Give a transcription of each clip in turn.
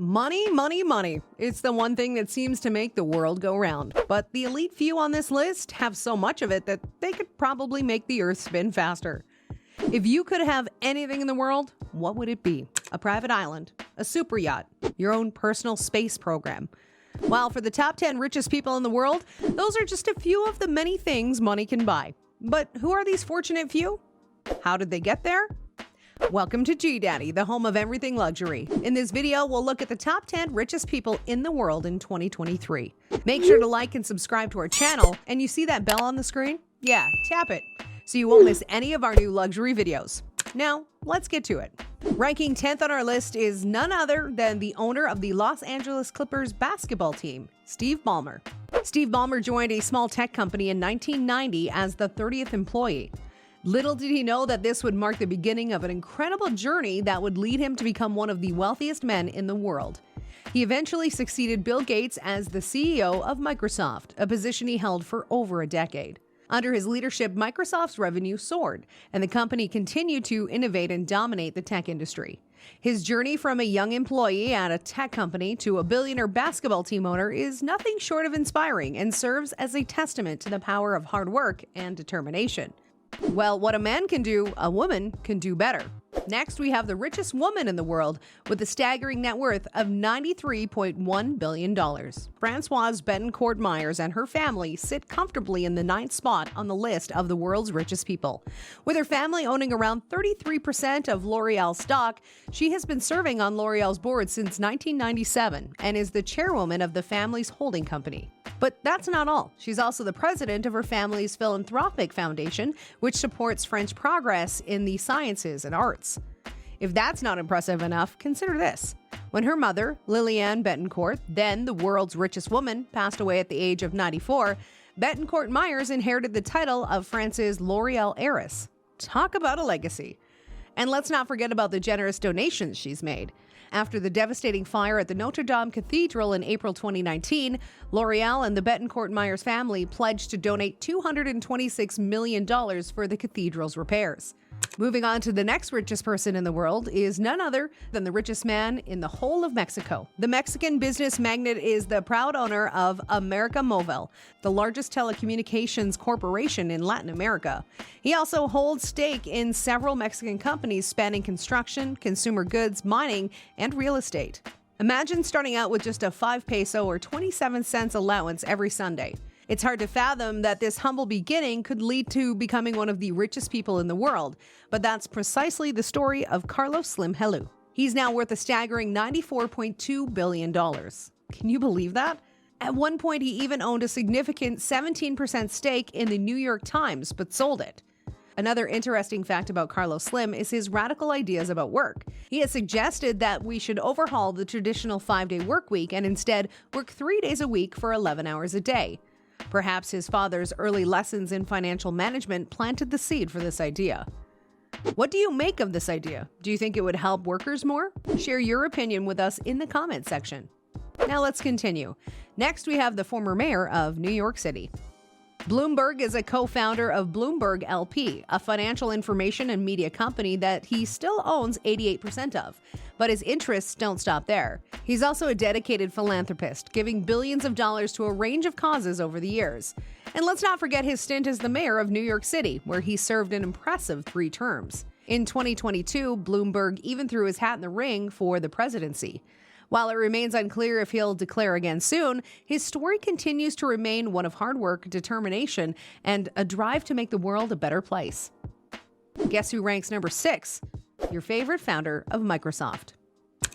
Money, money, money. It's the one thing that seems to make the world go round. But the elite few on this list have so much of it that they could probably make the earth spin faster. If you could have anything in the world, what would it be? A private island, a super yacht, your own personal space program. While for the top 10 richest people in the world, those are just a few of the many things money can buy. But who are these fortunate few? How did they get there? Welcome to GDaddy, the home of everything luxury. In this video, we'll look at the top 10 richest people in the world in 2023. Make sure to like and subscribe to our channel, and you see that bell on the screen? Yeah, tap it, so you won't miss any of our new luxury videos. Now, let's get to it. Ranking 10th on our list is none other than the owner of the Los Angeles Clippers basketball team, Steve Ballmer. Steve Ballmer joined a small tech company in 1990 as the 30th employee. Little did he know that this would mark the beginning of an incredible journey that would lead him to become one of the wealthiest men in the world. He eventually succeeded Bill Gates as the CEO of Microsoft, a position he held for over a decade. Under his leadership, Microsoft's revenue soared, and the company continued to innovate and dominate the tech industry. His journey from a young employee at a tech company to a billionaire basketball team owner is nothing short of inspiring and serves as a testament to the power of hard work and determination. Well, what a man can do, a woman can do better. Next, we have the richest woman in the world with a staggering net worth of $93.1 billion. Françoise Bettencourt Meyers and her family sit comfortably in the 9th spot on the list of the world's richest people. With her family owning around 33% of L'Oreal stock, she has been serving on L'Oreal's board since 1997 and is the chairwoman of the family's holding company. But that's not all. She's also the president of her family's philanthropic foundation, which supports French progress in the sciences and arts. If that's not impressive enough, consider this. When her mother, Liliane Bettencourt, then the world's richest woman, passed away at the age of 94, Bettencourt Meyers inherited the title of France's L'Oreal heiress. Talk about a legacy. And let's not forget about the generous donations she's made. After the devastating fire at the Notre Dame Cathedral in April 2019, L'Oreal and the Bettencourt Meyers family pledged to donate $226 million for the cathedral's repairs. Moving on to the next richest person in the world is none other than the richest man in the whole of Mexico. The Mexican business magnate is the proud owner of América Móvil, the largest telecommunications corporation in Latin America. He also holds stake in several Mexican companies spanning construction, consumer goods, mining, and real estate. Imagine starting out with just a 5 peso or 27 cents allowance every Sunday. It's hard to fathom that this humble beginning could lead to becoming one of the richest people in the world, but that's precisely the story of Carlos Slim Helú. He's now worth a staggering $94.2 billion. Can you believe that? At one point, he even owned a significant 17% stake in the New York Times, but sold it. Another interesting fact about Carlos Slim is his radical ideas about work. He has suggested that we should overhaul the traditional 5-day work week and instead work 3 days a week for 11 hours a day. Perhaps his father's early lessons in financial management planted the seed for this idea. What do you make of this idea? Do you think it would help workers more? Share your opinion with us in the comment section. Now let's continue. Next, we have the former mayor of New York City. Bloomberg is a co-founder of Bloomberg LP, a financial information and media company that he still owns 88% of. But his interests don't stop there. He's also a dedicated philanthropist, giving billions of dollars to a range of causes over the years. And let's not forget his stint as the mayor of New York City, where he served an impressive 3 terms. In 2022, Bloomberg even threw his hat in the ring for the presidency. While it remains unclear if he'll declare again soon, his story continues to remain one of hard work, determination, and a drive to make the world a better place. Guess who ranks number 6? Your favorite founder of Microsoft.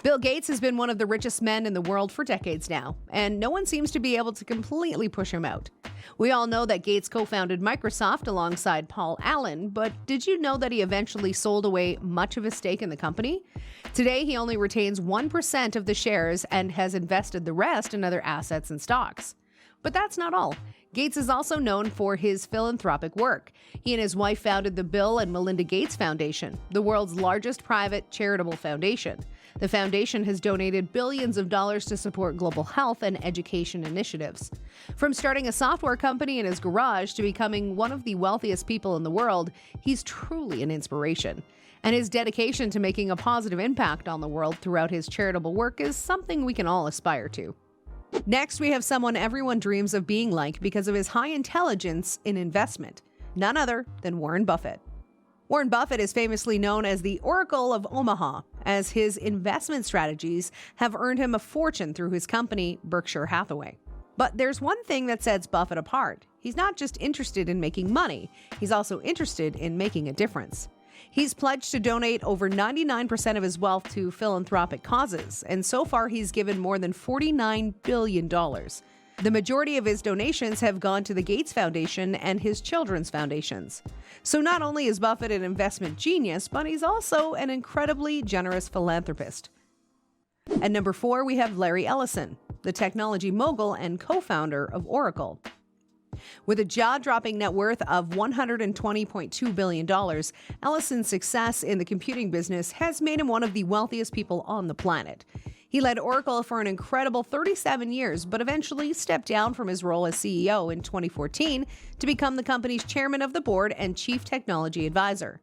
Bill Gates has been one of the richest men in the world for decades now, and no one seems to be able to completely push him out. We all know that Gates co-founded Microsoft alongside Paul Allen, but did you know that he eventually sold away much of his stake in the company? Today, he only retains 1% of the shares and has invested the rest in other assets and stocks. But that's not all. Gates is also known for his philanthropic work. He and his wife founded the Bill and Melinda Gates Foundation, the world's largest private charitable foundation. The foundation has donated billions of dollars to support global health and education initiatives. From starting a software company in his garage to becoming one of the wealthiest people in the world, he's truly an inspiration. And his dedication to making a positive impact on the world throughout his charitable work is something we can all aspire to. Next, we have someone everyone dreams of being like because of his high intelligence in investment. None other than Warren Buffett. Warren Buffett is famously known as the Oracle of Omaha, as his investment strategies have earned him a fortune through his company, Berkshire Hathaway. But there's one thing that sets Buffett apart. He's not just interested in making money, he's also interested in making a difference. He's pledged to donate over 99% of his wealth to philanthropic causes, and so far he's given more than $49 billion. The majority of his donations have gone to the Gates Foundation and his children's foundations. So not only is Buffett an investment genius, but he's also an incredibly generous philanthropist. At number 4, we have Larry Ellison, the technology mogul and co-founder of Oracle. With a jaw-dropping net worth of $120.2 billion, Ellison's success in the computing business has made him one of the wealthiest people on the planet. He led Oracle for an incredible 37 years, but eventually stepped down from his role as CEO in 2014 to become the company's chairman of the board and chief technology advisor.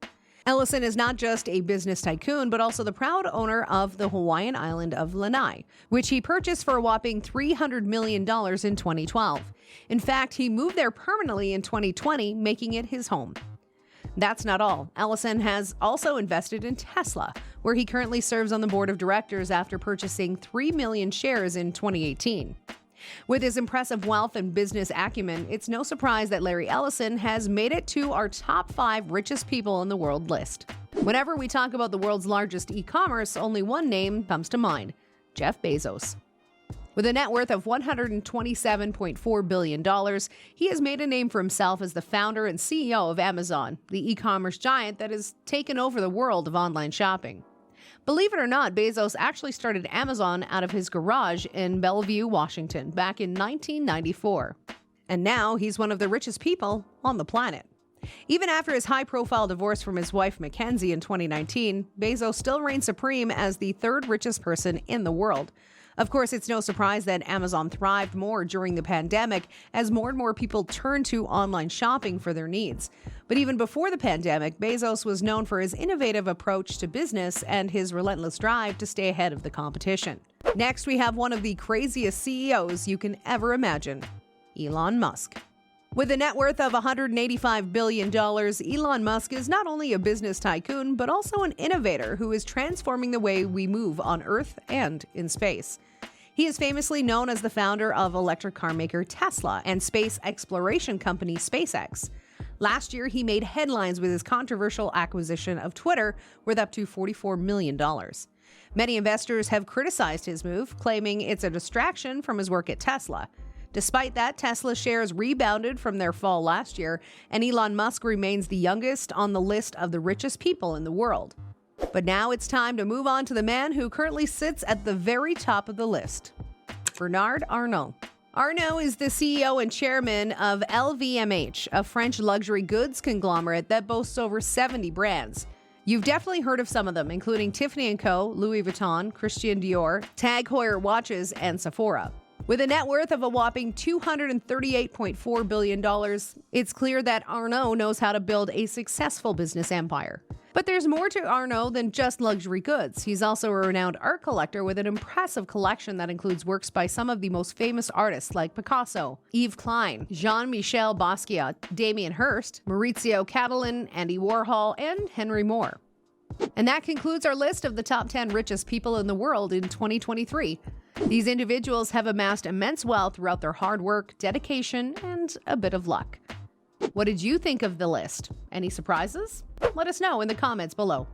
Ellison is not just a business tycoon, but also the proud owner of the Hawaiian island of Lanai, which he purchased for a whopping $300 million in 2012. In fact, he moved there permanently in 2020, making it his home. That's not all. Ellison has also invested in Tesla, where he currently serves on the board of directors after purchasing 3 million shares in 2018. With his impressive wealth and business acumen, it's no surprise that Larry Ellison has made it to our top 5 richest people in the world list. Whenever we talk about the world's largest e-commerce, only one name comes to mind: Jeff Bezos. With a net worth of $127.4 billion, he has made a name for himself as the founder and CEO of Amazon, the e-commerce giant that has taken over the world of online shopping. Believe it or not, Bezos actually started Amazon out of his garage in Bellevue, Washington, back in 1994. And now he's one of the richest people on the planet. Even after his high-profile divorce from his wife Mackenzie in 2019, Bezos still reigns supreme as the 3rd richest person in the world. Of course, it's no surprise that Amazon thrived more during the pandemic as more and more people turned to online shopping for their needs. But even before the pandemic, Bezos was known for his innovative approach to business and his relentless drive to stay ahead of the competition. Next, we have one of the craziest CEOs you can ever imagine, Elon Musk. With a net worth of $185 billion, Elon Musk is not only a business tycoon, but also an innovator who is transforming the way we move on Earth and in space. He is famously known as the founder of electric car maker Tesla and space exploration company SpaceX. Last year, he made headlines with his controversial acquisition of Twitter worth up to $44 million. Many investors have criticized his move, claiming it's a distraction from his work at Tesla. Despite that, Tesla shares rebounded from their fall last year, and Elon Musk remains the youngest on the list of the richest people in the world. But now it's time to move on to the man who currently sits at the very top of the list, Bernard Arnault. Arnault is the CEO and chairman of LVMH, a French luxury goods conglomerate that boasts over 70 brands. You've definitely heard of some of them, including Tiffany & Co., Louis Vuitton, Christian Dior, Tag Heuer Watches, and Sephora. With a net worth of a whopping $238.4 billion, it's clear that Arnault knows how to build a successful business empire. But there's more to Arnault than just luxury goods. He's also a renowned art collector with an impressive collection that includes works by some of the most famous artists like Picasso, Yves Klein, Jean-Michel Basquiat, Damien Hirst, Maurizio Cattelan, Andy Warhol, and Henry Moore. And that concludes our list of the top 10 richest people in the world in 2023. These individuals have amassed immense wealth throughout their hard work, dedication, and a bit of luck. What did you think of the list? Any surprises? Let us know in the comments below.